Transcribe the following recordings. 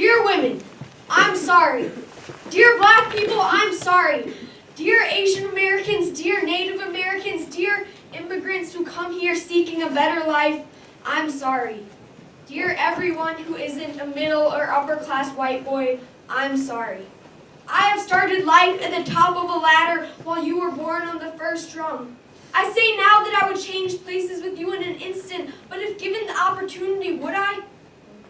Dear women, I'm sorry. Dear black people, I'm sorry. Dear Asian Americans, dear Native Americans, dear immigrants who come here seeking a better life, I'm sorry. Dear everyone who isn't a middle or upper class white boy, I'm sorry. I have started life at the top of a ladder while you were born on the first rung. I say now that I would change places with you in an instant, but if given the opportunity, would I?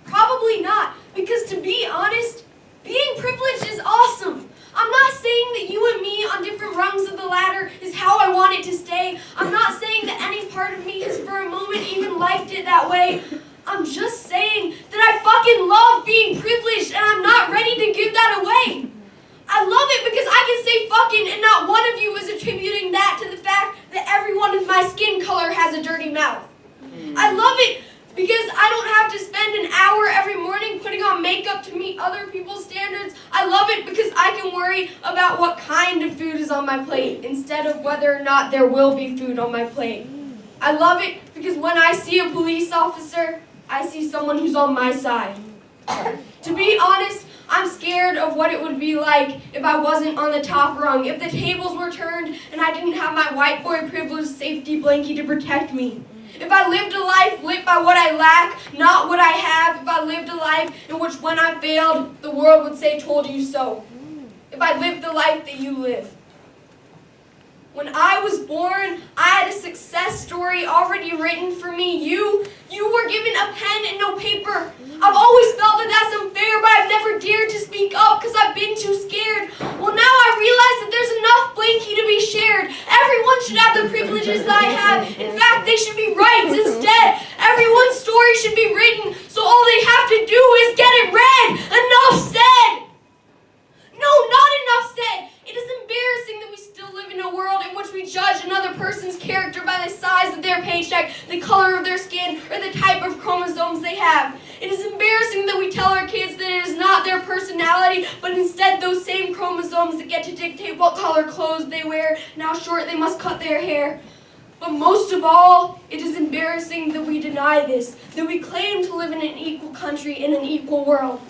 Probably not, because to be honest, being privileged is awesome. I'm not saying that you and me on different rungs of the ladder is how I want it to stay. I'm not saying that any part of me has for a moment even liked it that way. I'm just saying that I fucking love being privileged and I'm not ready to give that away. I love it because I can say fucking and not one of you is attributing that to the fact that everyone with my skin color has a dirty mouth. I love it because I don't have to spend an hour every morning putting on makeup to meet other people's standards. I love it because I can worry about what kind of food is on my plate instead of whether or not there will be food on my plate. I love it because when I see a police officer, I see someone who's on my side. To be honest, I'm scared of what it would be like if I wasn't on the top rung, if the tables were turned and I didn't have my white boy privilege safety blanket to protect me. If I lived a life lit by what I lack, not what I have, if I lived a life in which when I failed, the world would say, "Told you so." If I lived the life that you live. When I was born, I had a success story already written for me. You were given a pen and no paper. I've always felt that that's unfair, but I've never dared to speak up because I've been too scared. Well, now I realize that there's enough blankie to be shared. Everyone should have the privileges that I have. In fact, they should be rights instead. Everyone's story should be written, so all they have to do is get it read. Enough said. No, not enough said. It is embarrassing that we still live in a world in which we judge another person's character by the size of their paycheck, the color of their skin, or the type of chromosomes they have. It is embarrassing that we tell our kids that it is not their personality, but instead those same chromosomes that get to dictate what color clothes they wear and how short they must cut their hair. But most of all, it is embarrassing that we deny this, that we claim to live in an equal country in an equal world.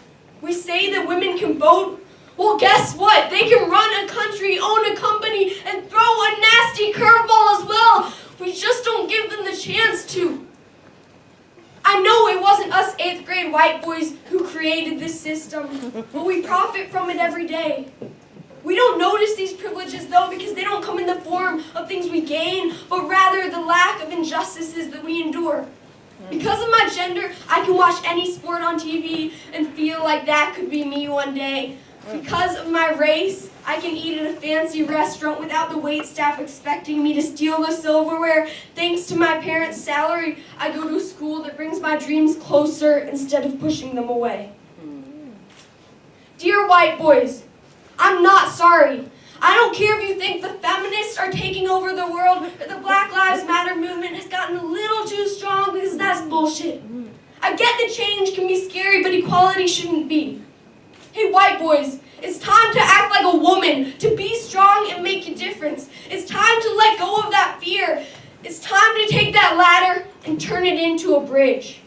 We say that women can vote. Well, guess what? They can run a country, own a company, and throw a nasty curveball as well. We just don't give them the chance to. I know it wasn't us 8th grade white boys who created this system, but we profit from it every day. We don't notice these privileges, though, because they don't come in the form of things we gain, but rather the lack of injustices that we endure. Because of my gender, I can watch any sport on TV and feel like that could be me one day. Because of my race, I can eat at a fancy restaurant without the waitstaff expecting me to steal the silverware. Thanks to my parents' salary, I go to a school that brings my dreams closer instead of pushing them away. Dear white boys, I'm not sorry. I don't care if you think the feminists are taking over the world or the Black Lives Matter movement has gotten a little too strong, because that's bullshit. I get that change can be scary, but equality shouldn't be. Hey, white boys, it's time to act like a woman, to be strong and make a difference. It's time to let go of that fear. It's time to take that ladder and turn it into a bridge.